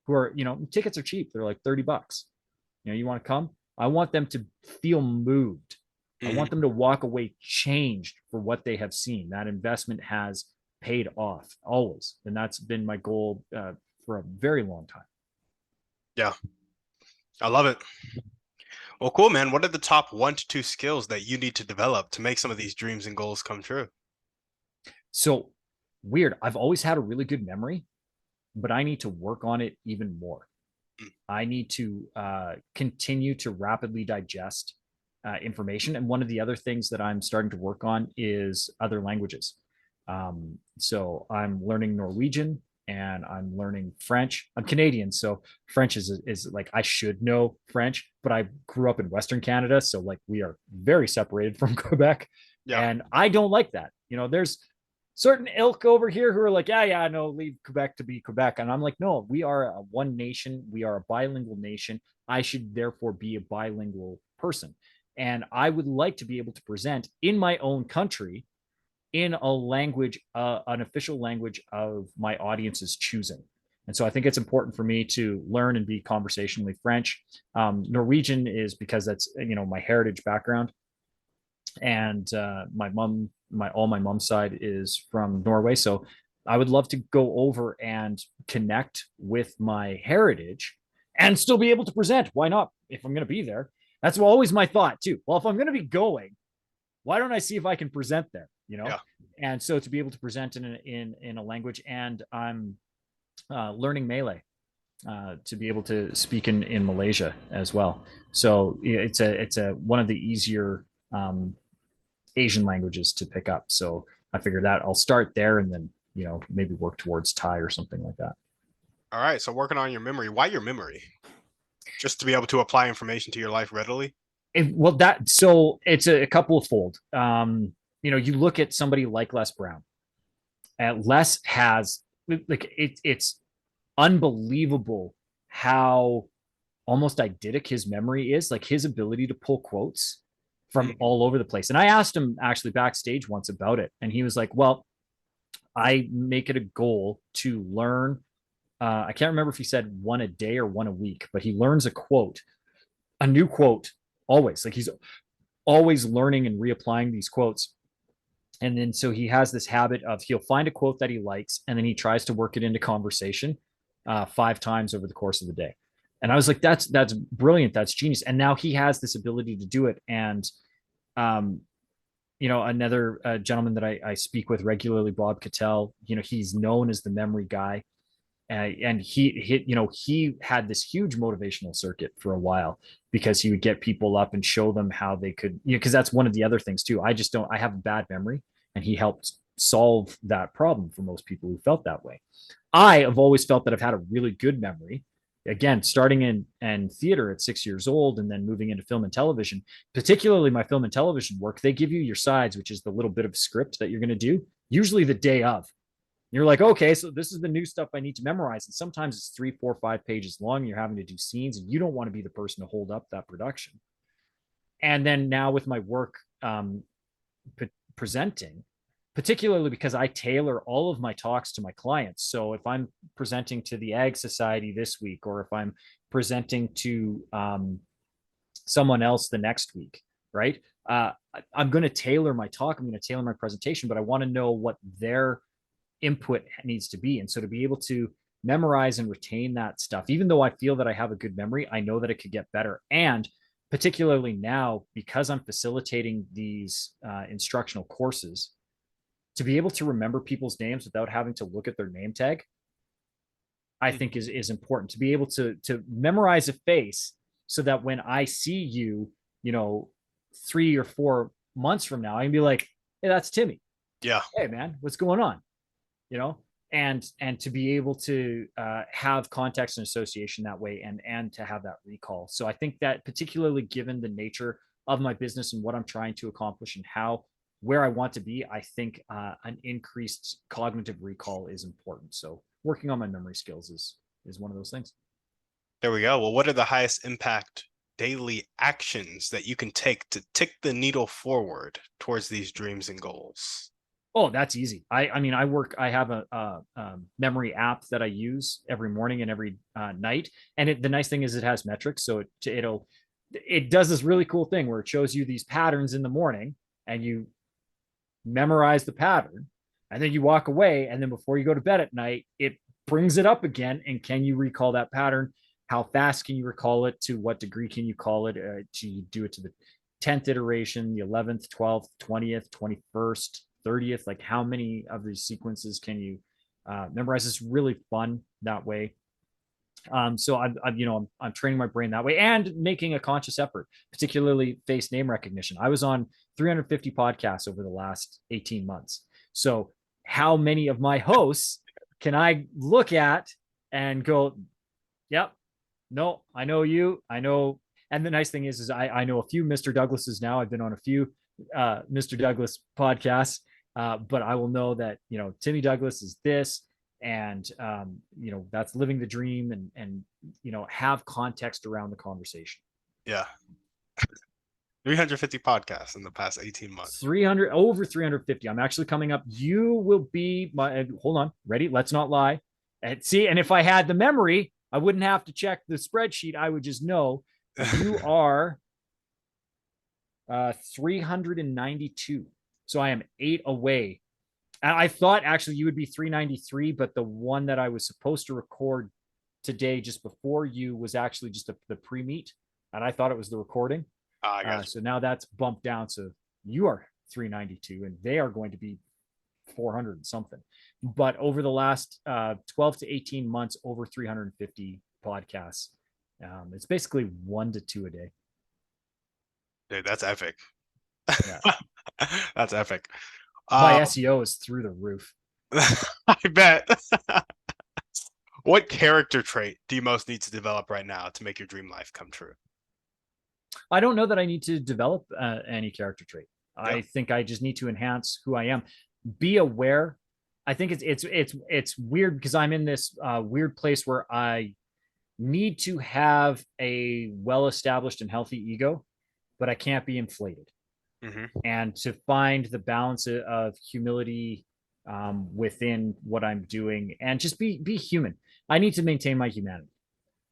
B: who are, tickets are cheap. They're like $30. You want to come? I want them to feel moved. I want them to walk away changed for what they have seen. That investment has paid off always. And that's been my goal for a very long time.
A: Yeah. I love it. Well, cool, man. What are the top 1 to 2 skills that you need to develop to make some of these dreams and goals come true?
B: So weird. I've always had a really good memory, but I need to work on it even more. I need to continue to rapidly digest information. And one of the other things that I'm starting to work on is other languages. So I'm learning Norwegian and I'm learning French. I'm Canadian, so French is like, I should know French, but I grew up in Western Canada. So like, we are very separated from Quebec. Yeah. And I don't like that. There's certain ilk over here who are like, yeah, no, leave Quebec to be Quebec. And I'm like, no, we are a one nation. We are a bilingual nation. I should therefore be a bilingual person. And I would like to be able to present in my own country in a language, an official language of my audience's choosing. And so I think it's important for me to learn and be conversationally French. Norwegian is because that's, my heritage background. And my mom's side is from Norway. So I would love to go over and connect with my heritage and still be able to present. Why not? If I'm going to be there, that's always my thought too. Well, if I'm going to be going, why don't I see if I can present there?
A: Yeah.
B: And so to be able to present in a language, and I'm learning Malay to be able to speak in Malaysia as well. So it's a one of the easier Asian languages to pick up. So I figured that I'll start there and then maybe work towards Thai or something like that.
A: All right. So working on your memory. Why your memory? Just to be able to apply information to your life readily.
B: Well, that so it's a couple of fold. You look at somebody like Les Brown. Les has like it's unbelievable how almost eidetic his memory is, like his ability to pull quotes from
A: Mhm.
B: all over the place. And I asked him actually backstage once about it, and he was like, well, I make it a goal to learn. I can't remember if he said one a day or one a week, but he learns a new quote always. Like he's always learning and reapplying these quotes. And then so he has this habit of he'll find a quote that he likes and then he tries to work it into conversation 5 times over the course of the day. And I was like, that's brilliant. That's genius. And now he has this ability to do it. And um, another gentleman that I speak with regularly, Bob Cattell, he's known as the memory guy. And he had this huge motivational circuit for a while because he would get people up and show them how they could, because that's one of the other things too. I have a bad memory, and he helped solve that problem for most people who felt that way. I have always felt that I've had a really good memory. Again, starting in theater at 6 years old and then moving into film and television, particularly my film and television work, they give you your sides, which is the little bit of script that you're going to do, usually the day of. You're like, okay, so this is the new stuff I need to memorize. And sometimes it's 3, 4, 5 pages long. You're having to do scenes, and you don't want to be the person to hold up that production. And then now with my work presenting, particularly because I tailor all of my talks to my clients. So if I'm presenting to the Ag Society this week, or if I'm presenting to someone else the next week, right? I'm going to tailor my talk. I'm going to tailor my presentation, but I want to know what their input needs to be. And so to be able to memorize and retain that stuff, even though I feel that I have a good memory, I know that it could get better. And particularly now, because I'm facilitating these instructional courses, to be able to remember people's names without having to look at their name tag, I think is important. To be able to memorize a face so that when I see you, 3 or 4 months from now, I can be like, hey, that's Timmy.
A: Yeah.
B: Hey man, what's going on? And to be able to have context and association that way, and to have that recall. So I think that particularly given the nature of my business and what I'm trying to accomplish and where I want to be, I think an increased cognitive recall is important. So working on my memory skills is one of those things.
A: There we go. Well, what are the highest impact daily actions that you can take to tick the needle forward towards these dreams and goals?
B: Oh, that's easy. I have a memory app that I use every morning and every night. And the nice thing is it has metrics. So it does this really cool thing where it shows you these patterns in the morning, and you memorize the pattern, and then you walk away. And then before you go to bed at night, it brings it up again. And can you recall that pattern? How fast can you recall it? To what degree can you call it? Do you do it to the 10th iteration, the 11th, 12th, 20th, 21st, 30th? Like how many of these sequences can you memorize? It's really fun that way. So I'm training my brain that way and making a conscious effort, particularly face name recognition. I was on 350 podcasts over the last 18 months. So how many of my hosts can I look at and go, yep, no, I know you, I know. And the nice thing is I know a few Mr. Douglases now. I've been on a few Mr. Douglas podcasts, but I will know that, Timmy Douglas is this, and that's living the dream, and have context around the conversation.
A: Yeah. 350 podcasts in the past 18 months.
B: 300, over 350. I'm actually coming up. You will be hold on, ready? Let's not lie. And see, and if I had the memory, I wouldn't have to check the spreadsheet. I would just know. You are 392. So I am 8 away And I thought actually you would be 393, but the one that I was supposed to record today just before you was actually just the pre-meet, and I thought it was the recording.
A: I got you.
B: So now that's bumped down. So you are 392, and they are going to be 400 and something. But over the last 12 to 18 months, over 350 podcasts. It's basically 1 to 2 a day.
A: Dude, that's epic.
B: Yeah.
A: That's epic.
B: My
A: Uh,
B: SEO is through the roof.
A: I bet. What character trait do you most need to develop right now to make your dream life come true?
B: I don't know that I need to develop any character trait.
A: Yeah.
B: I think I just need to enhance who I am. Be aware. I think it's weird because I'm in this weird place where I need to have a well-established and healthy ego, but I can't be inflated.
A: Hmm.
B: And to find the balance of humility within what I'm doing and just be human. I need to maintain my humanity.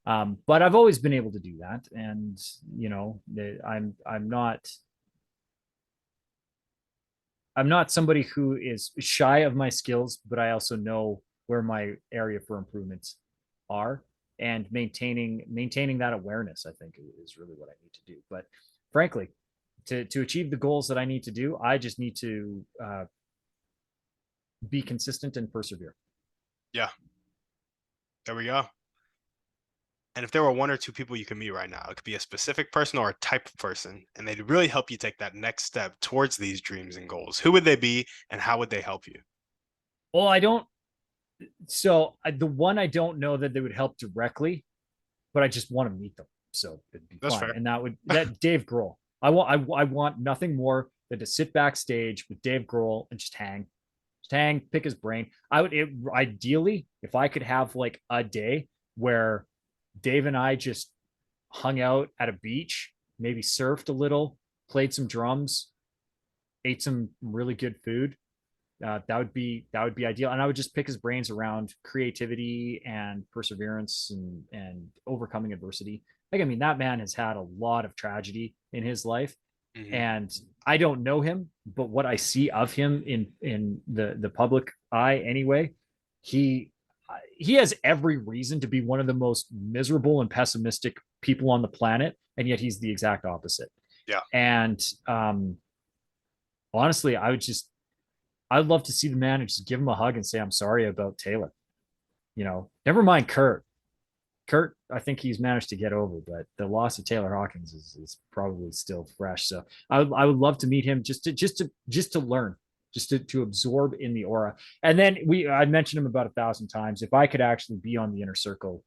B: But I've always been able to do that, and you know, I'm not somebody who is shy of my skills, but I also know where my area for improvements are, and maintaining that awareness, I think, is really what I need to do. But frankly, to achieve the goals that I need to do, I just need to be consistent and persevere.
A: Yeah. There we go. And if there were one or two people you could meet right now, it could be a specific person or a type of person, and they'd really help you take that next step towards these dreams and goals. Who would they be, and how would they help you?
B: Well, I don't. So the one I don't know that they would help directly, but I just want to meet them, so it'd be
A: That's
B: fun.
A: fair.
B: And that Dave Grohl. I want nothing more than to sit backstage with Dave Grohl and just hang, pick his brain. Ideally, if I could have like a day where Dave and I just hung out at a beach, maybe surfed a little, played some drums, ate some really good food. That would be ideal, and I would just pick his brains around creativity and perseverance and overcoming adversity. Like, I mean, that man has had a lot of tragedy in his life,
A: Hmm.
B: and I don't know him, but what I see of him in the public eye anyway, he he has every reason to be one of the most miserable and pessimistic people on the planet, and yet he's the exact opposite.
A: Yeah.
B: And honestly, I'd love to see the man and just give him a hug and say I'm sorry about Taylor. You know, never mind Kurt. Kurt, I think he's managed to get over, but the loss of Taylor Hawkins is probably still fresh. So I would love to meet him just to learn, just to absorb in the aura. And then I mentioned him about 1,000 times. If I could actually be on the inner circle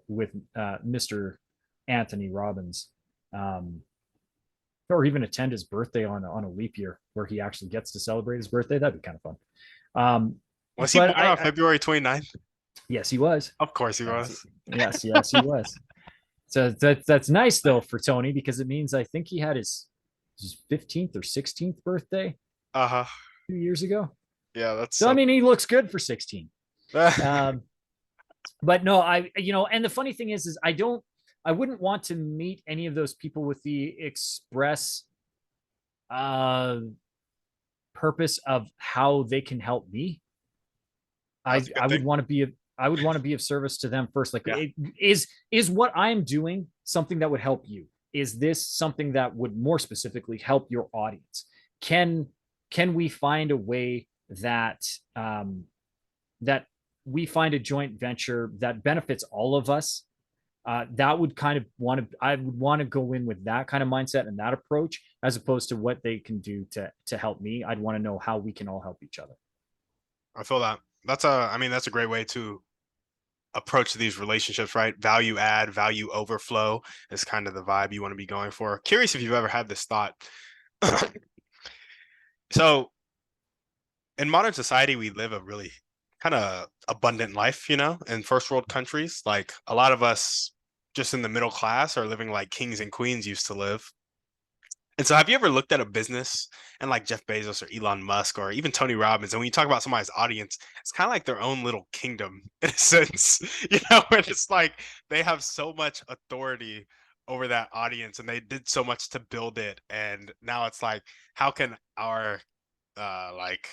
B: with Mr. Anthony Robbins, um, or even attend his birthday on a leap year where he actually gets to celebrate his birthday, that'd be kind of fun. Um,
A: Was he
B: but
A: born on February 29th?
B: yes, he was.
A: Of course he
B: Yes,
A: was.
B: yes, he was. So that's nice though for Tony because it means I think he had his 15th or 16th birthday
A: Uh-huh.
B: 2 years ago.
A: Yeah, that's
B: So I
A: so.
B: mean, he looks good for 16. Um, but no, and the funny thing is I wouldn't want to meet any of those people with the express uh, purpose of how they can help me.
A: That's a
B: I
A: good
B: would
A: thing.
B: want to be I would want to be of service to them first. Like,
A: Yeah.
B: is what I'm doing something that would help you? Is this something that would more specifically help your audience? Can can we find a way that that we find a joint venture that benefits all of us? That would kind of I would want to go in with that kind of mindset and that approach as opposed to what they can do to help me. I'd want to know how we can all help each other.
A: I feel that. I mean, that's a great way to approach these relationships, right? Value add, value overflow is kind of the vibe you want to be going for. Curious if you've ever had this thought. So in modern society, we live a really kind of abundant life, in first world countries. Like a lot of us just in the middle class are living like kings and queens used to live. And so have you ever looked at a business and like Jeff Bezos or Elon Musk or even Tony Robbins, and when you talk about somebody's audience, it's kind of like their own little kingdom in a sense, and it's like they have so much authority over that audience and they did so much to build it. And now it's like, how can our like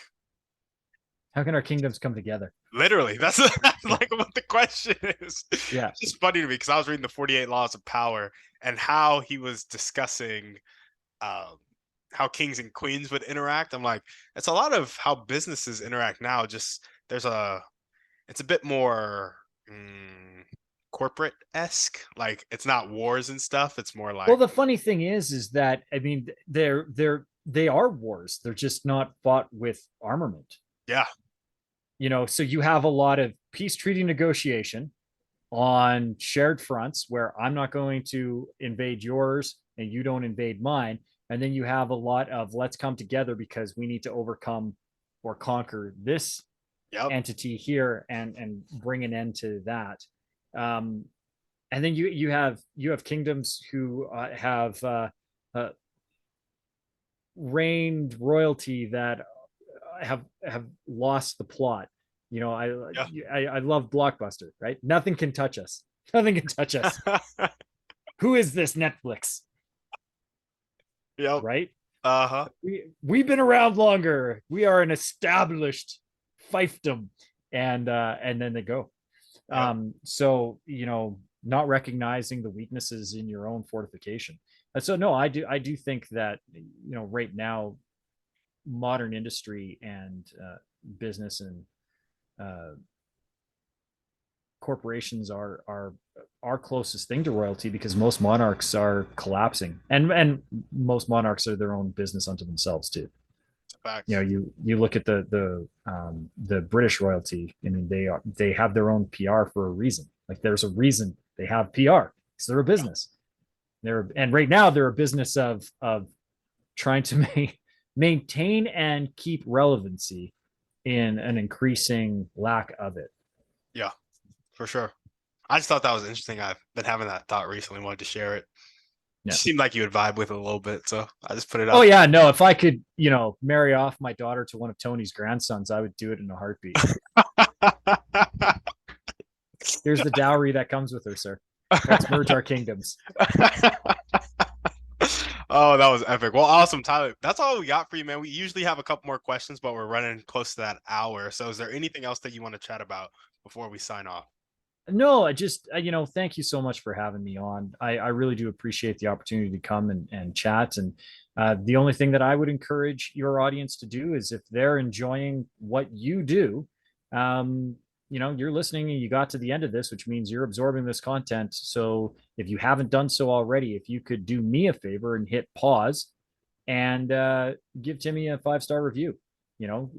B: How can our kingdoms come together?
A: Literally, that's
B: Yeah.
A: like what the question is.
B: Yeah.
A: It's just funny to me because I was reading the 48 Laws of Power and how he was discussing um, how kings and queens would interact. I'm like, it's a lot of how businesses interact now. Just it's a bit more corporate esque. Like it's not wars and stuff. It's more
B: Well,
A: like,
B: the funny thing is that I mean, they are wars. They're just not fought with armament.
A: yeah,
B: So you have a lot of peace treaty negotiation on shared fronts where I'm not going to invade yours and you don't invade mine. And then you have a lot of let's come together because we need to overcome or conquer this
A: yep,
B: entity here and bring an end to that. Um, and then you have kingdoms who uh, reigned royalty that have lost the plot.
A: yeah,
B: I love Blockbuster, right? Nothing can touch us. Nothing can touch us. Who is this Netflix,
A: yep,
B: right?
A: uh huh,
B: We've been around longer. We are an established fiefdom, and then they go.
A: yep.
B: So not recognizing the weaknesses in your own fortification. And so no, I do think that right now modern industry and business and uh, corporations are our closest thing to royalty because most monarchs are collapsing and most monarchs are their own business unto themselves too.
A: Facts.
B: You look at the British royalty. I mean, they have their own PR for a reason. Like there's a reason they have PR because they're a business. And right now they're a business of trying to maintain and keep relevancy in an increasing lack of it.
A: Yeah, for sure. I just thought that was interesting. I've been having that thought recently. Wanted to share it.
B: Yeah.
A: Just seemed like you would vibe with it a little bit, so I just put it
B: Oh
A: out.
B: yeah, no. If I could, marry off my daughter to one of Tony's grandsons, I would do it in a heartbeat. Here's the dowry that comes with her, sir. Let's merge our kingdoms.
A: Oh, that was epic. Well, awesome, Tyler. That's all we got for you, man. We usually have a couple more questions, but we're running close to that hour. So, is there anything else that you want to chat about before we sign off?
B: No, I just, thank you so much for having me on. I really do appreciate the opportunity to come and chat. And the only thing that I would encourage your audience to do is if they're enjoying what you do, you're listening and you got to the end of this, which means you're absorbing this content. So if you haven't done so already, if you could do me a favor and hit pause and give Timmy a 5-star review.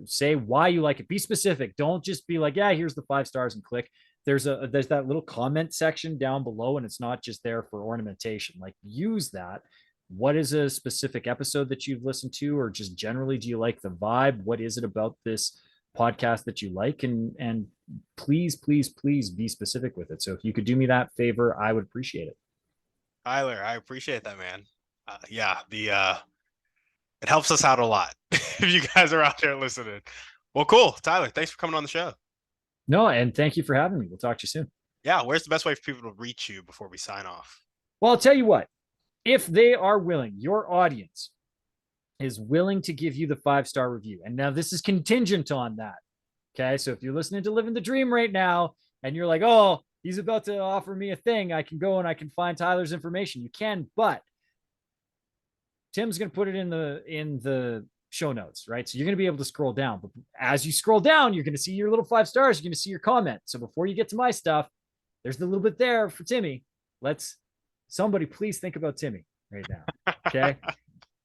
B: Say why you like it. Be specific. Don't just be like, yeah, here's the 5 stars and click. There's that little comment section down below, and it's not just there for ornamentation. Like use that. What is a specific episode that you've listened to, or just generally, do you like the vibe? What is it about this podcast that you like? And please, please, please be specific with it. So if you could do me that favor, I would appreciate it.
A: Tyler, I appreciate that, man. Yeah, the it helps us out a lot if you guys are out there listening. Well, cool, Tyler. Thanks for coming on the show.
B: No, and thank you for having me. We'll talk to you soon.
A: Yeah, where's the best way for people to reach you before we sign off?
B: Well, I'll tell you what, if they are willing, your audience is willing to give you the 5-star review. And now this is contingent on that. Okay. So if you're listening to Living the Dream right now and you're like, oh, he's about to offer me a thing, I can go and I can find Tyler's information. You can, but Tim's going to put it in the show notes, right? So you're going to be able to scroll down. But as you scroll down, you're going to see your little 5 stars. You're going to see your comment. So before you get to my stuff, there's the little bit there for Timmy. Somebody please think about Timmy right now. Okay.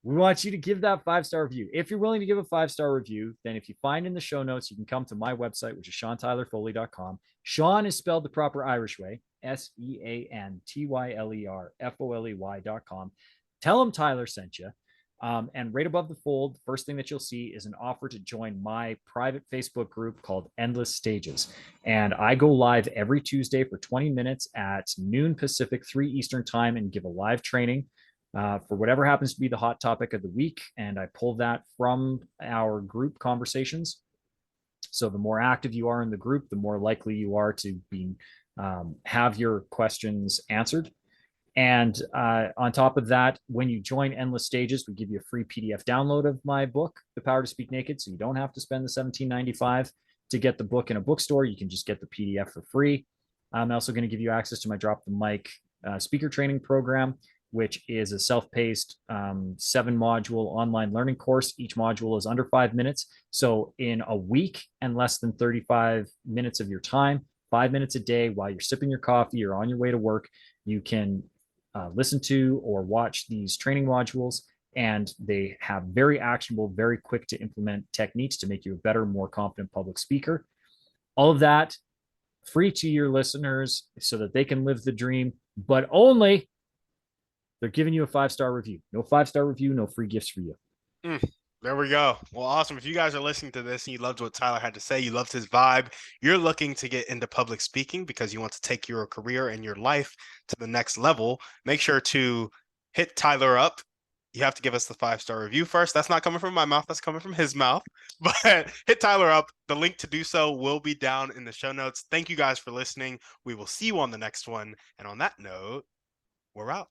B: We want you to give that 5-star review. If you're willing to give a 5-star review, then if you find in the show notes, you can come to my website, which is SeanTylerFoley.com. Sean is spelled the proper Irish way, SeanTylerFoley.com. Tell him Tyler sent you. And right above the fold, first thing that you'll see is an offer to join my private Facebook group called Endless Stages. And I go live every Tuesday for 20 minutes at noon Pacific, 3 Eastern time, and give a live training for whatever happens to be the hot topic of the week. And I pull that from our group conversations. So the more active you are in the group, the more likely you are to have your questions answered. And on top of that, when you join Endless Stages, we give you a free PDF download of my book, The Power to Speak Naked. So you don't have to spend the $17.95 to get the book in a bookstore. You can just get the PDF for free. I'm also going to give you access to my Drop the Mic speaker training program, which is a self-paced 7-module online learning course. Each module is under 5 minutes. So in a week and less than 35 minutes of your time, 5 minutes a day while you're sipping your coffee or on your way to work, you can listen to or watch these training modules, and they have very actionable, very quick to implement techniques to make you a better, more confident public speaker. All of that free to your listeners so that they can live the dream, but only they're giving you a 5-star review. No 5-star review, no free gifts for you.
A: There we go. Well, awesome. If you guys are listening to this and you loved what Tyler had to say, you loved his vibe, you're looking to get into public speaking because you want to take your career and your life to the next level, make sure to hit Tyler up. You have to give us the 5-star review first. That's not coming from my mouth. That's coming from his mouth. But hit Tyler up. The link to do so will be down in the show notes. Thank you guys for listening. We will see you on the next one. And on that note, we're out.